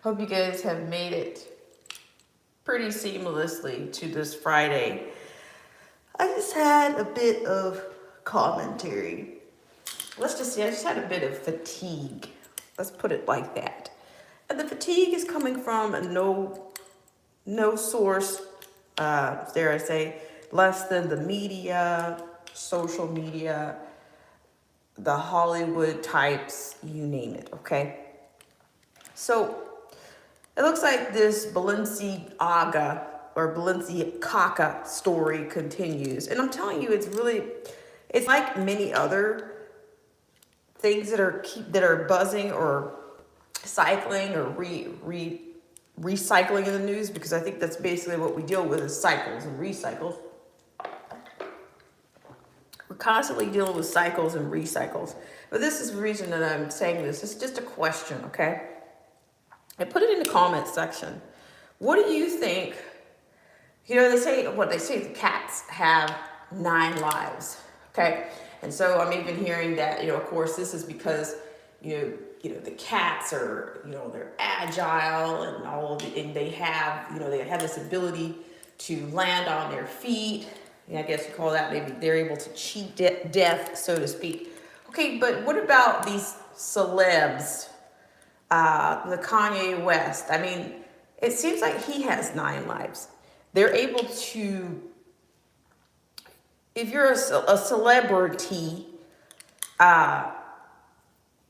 Hope you guys have made it pretty seamlessly to this Friday. I just had a bit of commentary. Let's just say I just had a bit of fatigue. Let's put it like that. And the fatigue is coming from no source, dare I say, less than the media, social media, the Hollywood types, you name it, okay? So it looks like this Balenciaga or Balenciaga story continues. And I'm telling you, it's like many other things that are buzzing or cycling or recycling in the news, because I think that's basically what we deal with is cycles and recycles. We're constantly dealing with cycles and recycles. But this is the reason that I'm saying this. It's just a question, okay? And put it in the comment section. What do you think? They say the cats have 9 lives, okay? And so I'm even hearing that, of course, this is because, the cats are, they're agile and they have this ability to land on their feet. I guess you call that, maybe they're able to cheat death, so to speak. Okay, but what about these celebs? The Kanye West. I mean, it seems like he has 9 lives. They're able to, if you're a celebrity,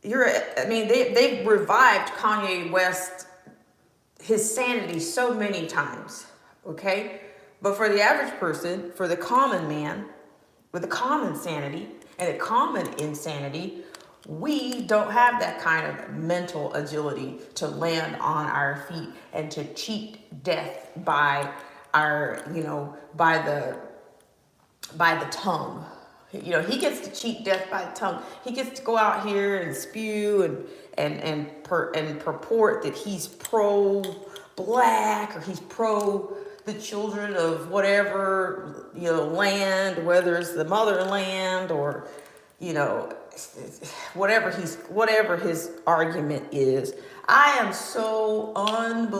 they've revived Kanye West, his sanity so many times, okay? But for the average person, for the common man, with the common sanity and the common insanity, we don't have that kind of mental agility to land on our feet and to cheat death by by the tongue. He gets to cheat death by the tongue. He gets to go out here and spew and purport that he's pro black or he's pro the children of whatever land, whether it's the motherland or whatever his argument is. I am so I'm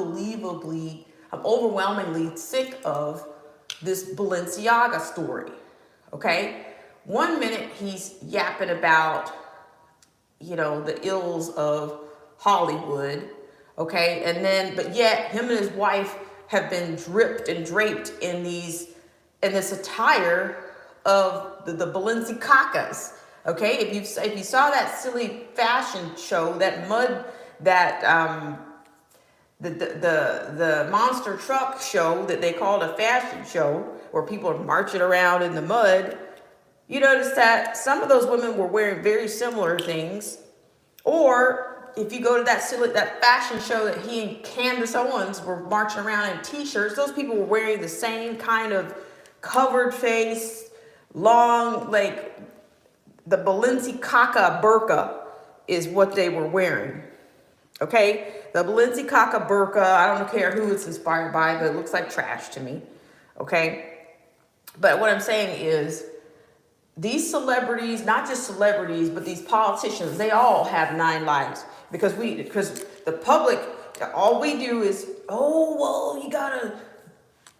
overwhelmingly sick of this Balenciaga story. Okay, one minute he's yapping about the ills of Hollywood, okay, but yet him and his wife have been dripped and draped in this attire of the Balenciagas. Okay, if you saw that silly fashion show, the monster truck show that they called a fashion show, where people are marching around in the mud, you notice that some of those women were wearing very similar things. Or if you go to that fashion show that he and Candace Owens were marching around in t-shirts, those people were wearing the same kind of covered face, long, like the Balenciaga burqa is what they were wearing. Okay? The Balenciaga burqa, I don't care who it's inspired by, but it looks like trash to me. Okay? But what I'm saying is, these celebrities, not just celebrities, but these politicians, they all have 9 lives. Because the public, all we do is,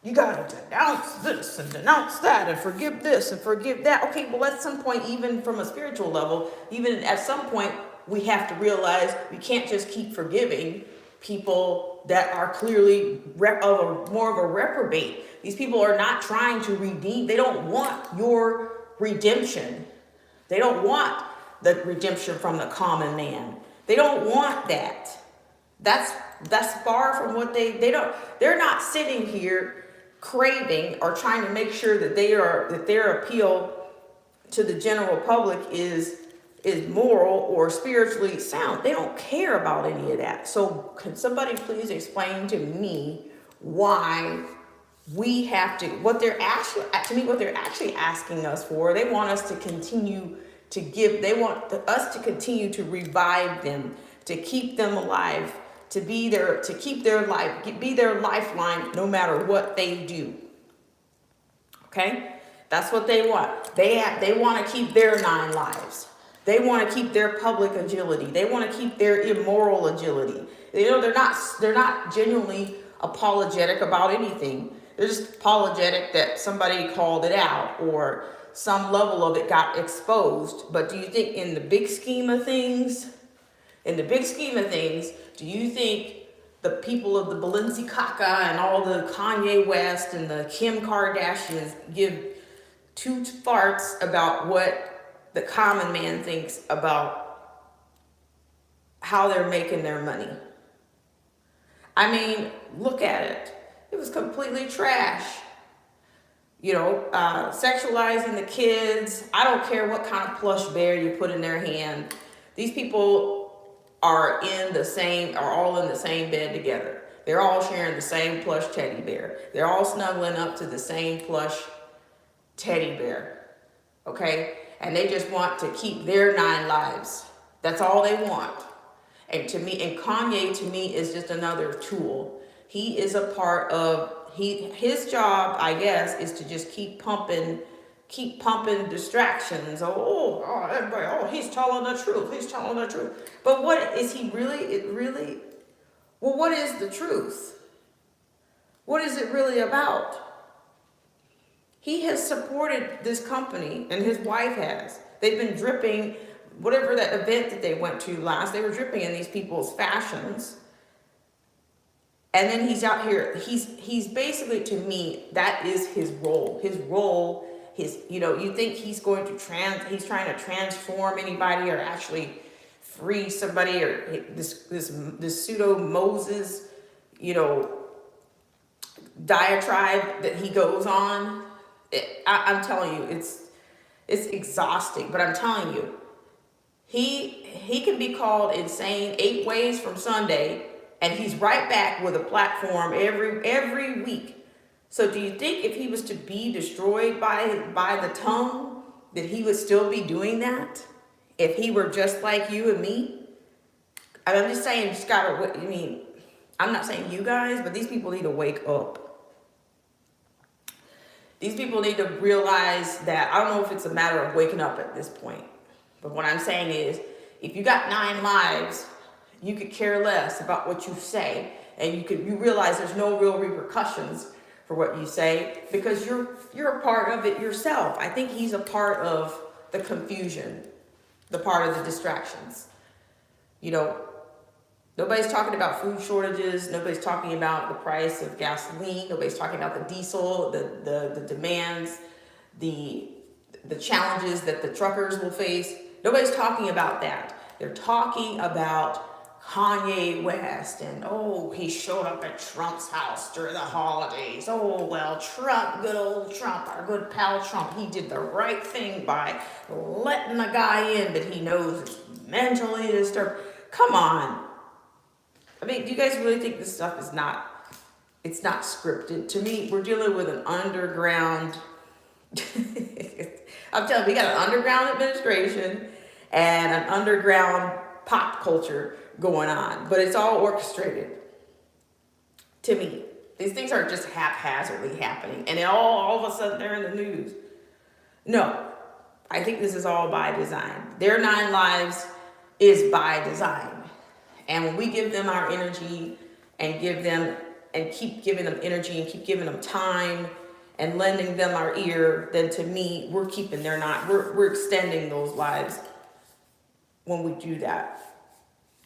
you gotta denounce this and denounce that and forgive this and forgive that. Okay, well, at some point, even from a spiritual level, even at some point, we have to realize we can't just keep forgiving people that are clearly more of a reprobate. These people are not trying to redeem. They don't want your redemption. They don't want the redemption from the common man. They don't want that. That's far from what they're not sitting here craving or trying to make sure that their appeal to the general public is moral or spiritually sound. They don't care about any of that. So can somebody please explain to me why we have to, what they're actually asking us for? They want us to continue to give, they want us to continue to revive them, to keep them alive, to be there, to keep their life, be their lifeline no matter what they do. Okay? That's what they want. They want to keep their 9 lives. They want to keep their public agility. They want to keep their immoral agility. You know, they're not genuinely apologetic about anything. They're just apologetic that somebody called it out or some level of it got exposed. But do you think in the big scheme of things, do you think the people of the Balenciaga and all the Kanye West and the Kim Kardashians give two farts about what the common man thinks about how they're making their money? I mean, look at it. It was completely trash. You know, sexualizing the kids. I don't care what kind of plush bear you put in their hand. These people are all in the same bed together. They're all sharing the same plush teddy bear. They're all snuggling up to the same plush teddy bear. Okay? And they just want to keep their 9 lives. That's all they want. And Kanye to me is just another tool. He is a part of his job, I guess, is to just keep pumping distractions. Everybody, he's telling the truth. But what is he really? Well, what is the truth? What is it really about? He has supported this company, and his wife has. They've been dripping, whatever that event that they went to last, they were dripping in these people's fashions. And then he's out here, he's basically, to me, that is his role. You think he's going to he's trying to transform anybody or actually free somebody, or this pseudo Moses, diatribe that he goes on. I'm telling you, it's exhausting, but I'm telling you, he can be called insane 8 ways from Sunday, and he's right back with a platform every week. So do you think if he was to be destroyed by the tongue, that he would still be doing that? If he were just like you and me? I'm just saying, I'm not saying you guys, but these people need to wake up. These people need to realize that, I don't know if it's a matter of waking up at this point, but what I'm saying is, if you got 9 lives, you could care less about what you say, and you realize there's no real repercussions for what you say, because you're a part of it yourself. I think he's a part of the confusion, the part of the distractions. Nobody's talking about food shortages. Nobody's talking about the price of gasoline. Nobody's talking about the diesel, the demands, the challenges that the truckers will face. Nobody's talking about that. They're talking about Kanye West and, he showed up at Trump's house during the holidays. Trump, good old Trump, our good pal Trump, he did the right thing by letting the guy in that he knows is mentally disturbed. Come on. Do you guys really think this stuff is it's not scripted? To me, we're dealing with an underground, I'm telling you, we got an underground administration and an underground pop culture going on, but it's all orchestrated. To me, these things aren't just haphazardly happening and all of a sudden they're in the news. No, I think this is all by design. Their 9 lives is by design. And when we give them our energy and keep giving them energy and keep giving them time and lending them our ear, then to me, we're keeping we're extending those lives when we do that.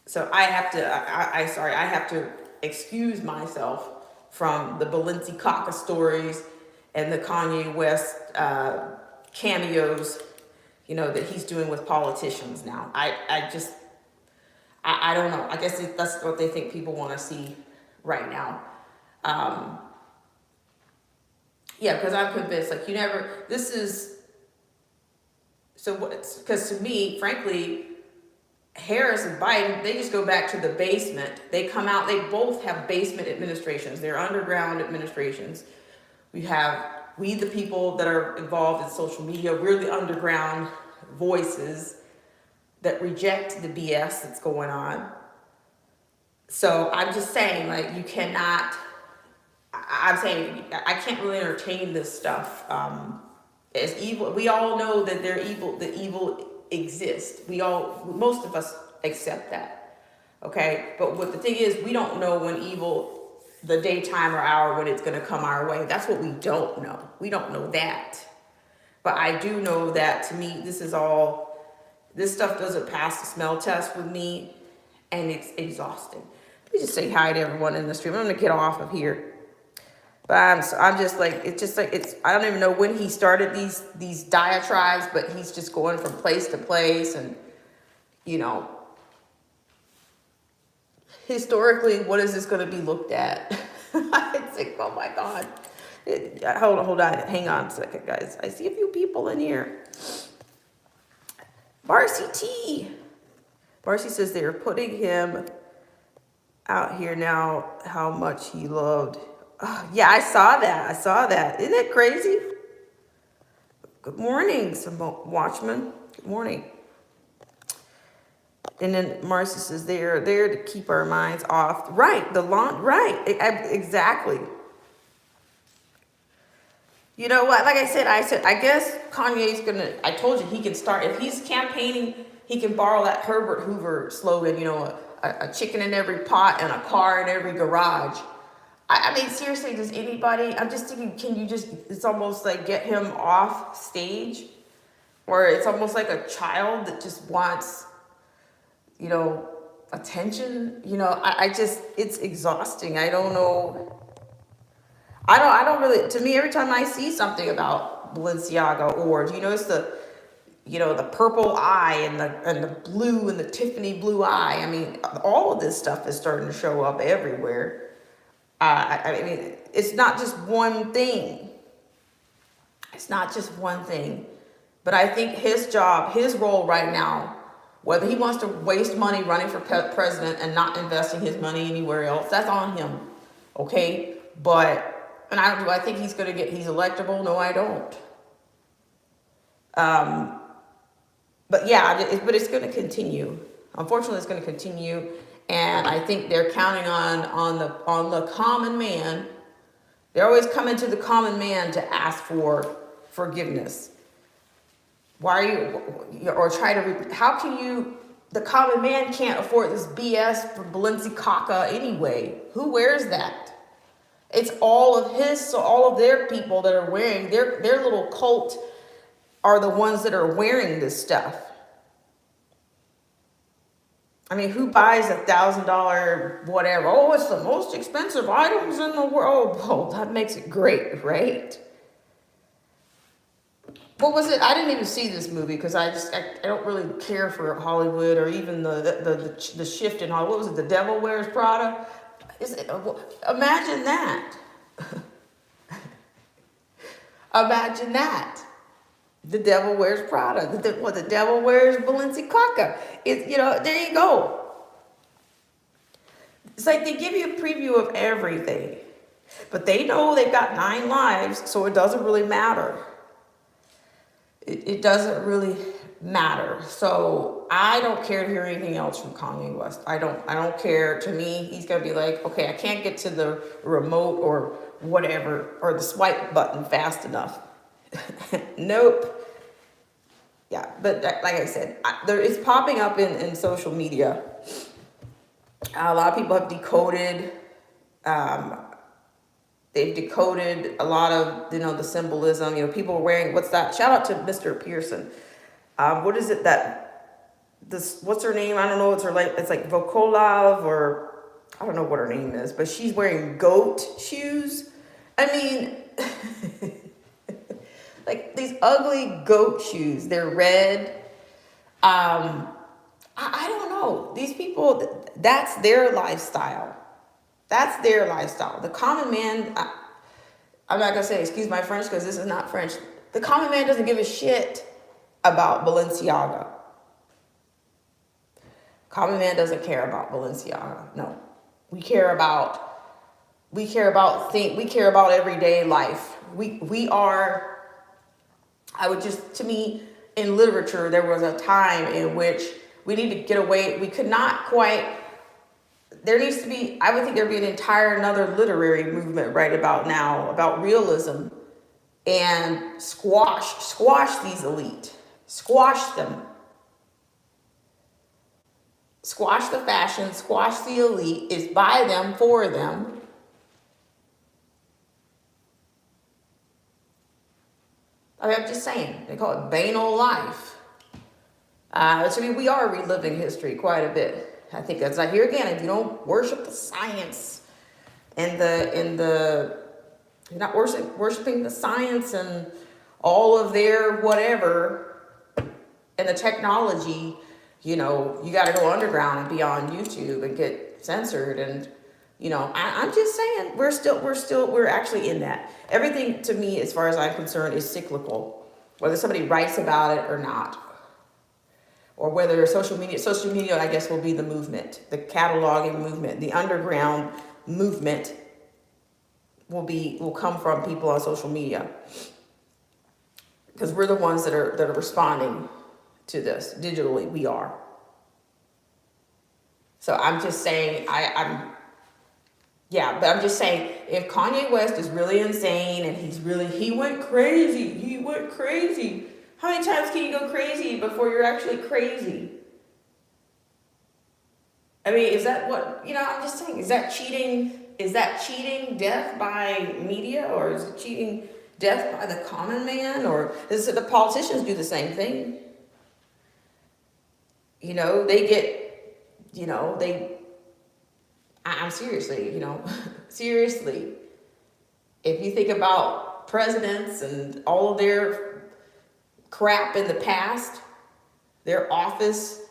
So I have to excuse myself from the Balenciaga stories and the Kanye West cameos, that he's doing with politicians now. I don't know. I guess that's what they think people want to see right now. Because I'm convinced, because to me, frankly, Harris and Biden, they just go back to the basement. They come out, they both have basement administrations. They're underground administrations. We the people that are involved in social media, we're the underground voices that reject the BS that's going on. So I'm just saying, you cannot, I'm saying, I can't really entertain this stuff. As evil, we all know that they're evil, the evil exist. Most of us accept that. Okay, but what the thing is, we don't know when evil, the daytime or hour when it's going to come our way. That's what we don't know. We don't know that. But I do know that, to me, this stuff doesn't pass the smell test with me, and it's exhausting. Let me just say hi to everyone in the stream. I'm going to get off of here. But I'm just like, I don't even know when he started these diatribes, but he's just going from place to place. And, historically, what is this going to be looked at? It's like, oh my God. Hold on. Hang on a second, guys. I see a few people in here. Marcy T. Marcy says they're putting him out here now, how much he loved. Oh, yeah, I saw that. Isn't it crazy? Good morning, some watchmen. Good morning. And then Marcy says they are there to keep our minds off. Right, right, exactly. You know what? Like I said, I guess Kanye's gonna. I told you he can start if he's campaigning. He can borrow that Herbert Hoover slogan. A chicken in every pot and a car in every garage. I mean, seriously, does anybody? I'm just thinking, can you just? It's almost like get him off stage, or it's almost like a child that just wants, attention. I just, it's exhausting. I don't know. I don't really, to me, every time I see something about Balenciaga, or do you notice the purple eye and the blue and the Tiffany blue eye? I mean, all of this stuff is starting to show up everywhere. I mean, it's not just one thing. But I think his role right now, whether he wants to waste money running for president and not investing his money anywhere else, that's on him. Okay? But, and do I think he's electable? No, I don't. But yeah, but it's going to continue. Unfortunately, it's going to continue. And I think they're counting on the common man. They're always coming to the common man to ask for forgiveness. Why are you, or try to, how can you, the common man can't afford this BS for Balenciaga anyway. Who wears that? It's all of their people that are wearing, their little cult are the ones that are wearing this stuff. I mean, who buys $1,000 whatever? Oh, it's the most expensive items in the world. Oh, that makes it great, right? What was it? I didn't even see this movie because I don't really care for Hollywood or even the shift in Hollywood. What was it? The Devil Wears Prada? Imagine that. Imagine that. The Devil Wears Prada. The Devil Wears Balenciaga. There you go. It's like they give you a preview of everything. But they know they've got 9 lives, so it doesn't really matter. It doesn't really matter. So I don't care to hear anything else from Kanye West. I don't care. To me, he's going to be like, okay, I can't get to the remote or whatever, or the swipe button fast enough. Nope. Yeah, but like I said, it's popping up in social media. A lot of people have decoded. They've decoded a lot of the symbolism. People are wearing, what's that? Shout out to Mr. Pearson. What is it what's her name? I don't know. It's like Vokolov, or I don't know what her name is, but she's wearing goat shoes. I mean, like these ugly goat shoes. They're red. I don't know. These people, that's their lifestyle. That's their lifestyle. The common man, I'm not going to say, excuse my French, because this is not French. The common man doesn't give a shit about Balenciaga. Common man doesn't care about Balenciaga. No. We care about everyday life. We are, to me, in literature, there was a time in which we need to get away. We could not quite, there needs to be, I would think there'd be an entire another literary movement right about now, about realism, and squash these elite, squash them, squash the fashion, squash the elite, is by them, for them. I mean, I'm just saying, they call it banal life. So I mean, we are reliving history quite a bit. I think that's like, here again, if you don't worship the science and you're not worshiping the science and all of their whatever and the technology, you know, you got to go underground and be on YouTube and get censored. And, you know, I'm just saying, we're actually in that. Everything to me, as far as I'm concerned, is cyclical, whether somebody writes about it or not. Or whether social media, I guess, will be the movement, the cataloging movement, the underground movement will come from people on social media, because we're the ones that are responding to this digitally. We are. So I'm just saying, but I'm just saying, if Kanye West is really insane and he went crazy. How many times can you go crazy before you're actually crazy? I mean, is that what, you know, I'm just saying, is that cheating? Is that cheating death by media, or is it cheating death by the common man? Or is it the politicians do the same thing? You know, they get, you know, I'm seriously, you know, seriously, if you think about presidents and all of their crap in the past, their office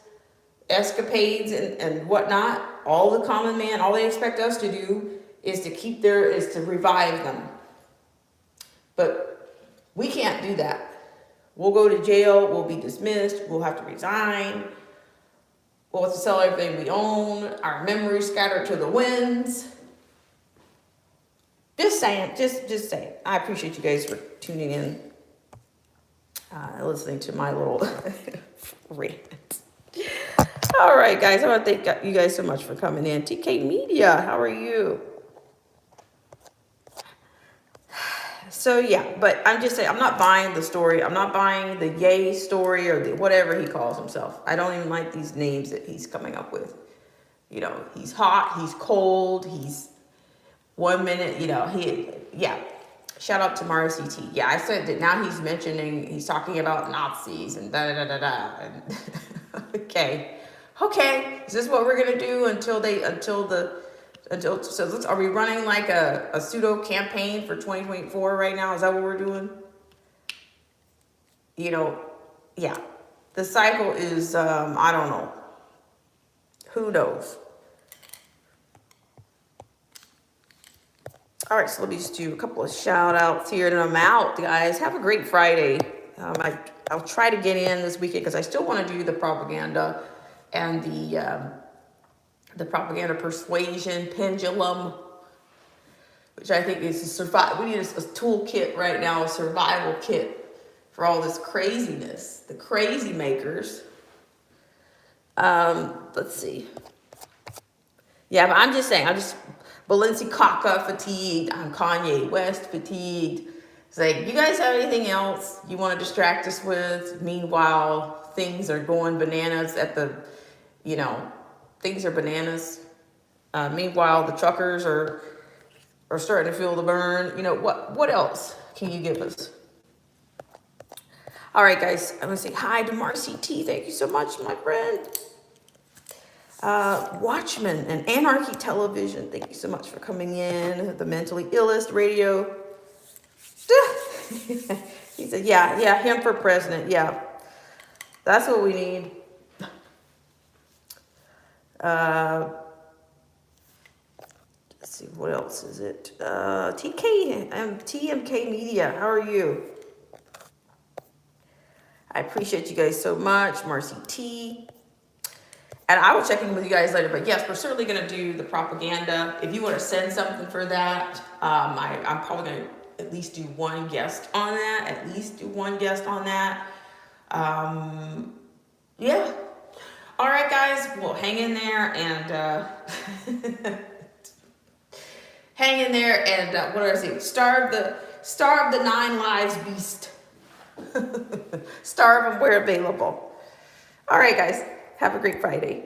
escapades and whatnot, all the common man, all they expect us to do is to revive them. But we can't do that. We'll go to jail, we'll be dismissed, we'll have to resign, we'll have to sell everything we own, our memories scattered to the winds. Just saying, just saying. I appreciate you guys for tuning in, listening to my little rant. All right, guys, I want to thank you guys so much for coming in. TK Media, how are you? So yeah, but I'm just saying, I'm not buying the story. I'm not buying the Ye story or the whatever he calls himself. I don't even like these names that he's coming up with. You know, he's hot, he's cold, he's 1 minute, you know, shout out to Marcy T. Yeah, I said that now he's talking about Nazis and da-da-da-da-da. And okay. Is this what we're going to do are we running like a pseudo campaign for 2024 right now? Is that what we're doing? You know, yeah. The cycle is, I don't know. Who knows? All right, so let me just do a couple of shout outs here and I'm out, guys. Have a great Friday. I'll try to get in this weekend because I still want to do the propaganda and the propaganda persuasion pendulum, which I think is we need a toolkit right now, a survival kit for all this craziness, the crazy makers. Let's see. Yeah, but I'm just saying, Balenciaga fatigued, I'm Kanye West fatigued. It's like, you guys have anything else you want to distract us with? Meanwhile, things are going bananas things are bananas. Meanwhile, the truckers are starting to feel the burn. You know, what else can you give us? All right, guys, I'm going to say hi to Marcy T. Thank you so much, my friend. Watchmen and Anarchy Television, thank you so much for coming in. The Mentally Illest Radio. He said, yeah, him for president. Yeah, that's what we need. Let's see, what else is it? TMK Media, how are you? I appreciate you guys so much. Marcy T. And I will check in with you guys later. But yes, we're certainly going to do the propaganda. If you want to send something for that, I'm probably going to at least do one guest on that. Yeah. All right, guys. Well, hang in there and what do I say? Starve the 9 lives beast. Starve them where available. All right, guys. Have a great Friday.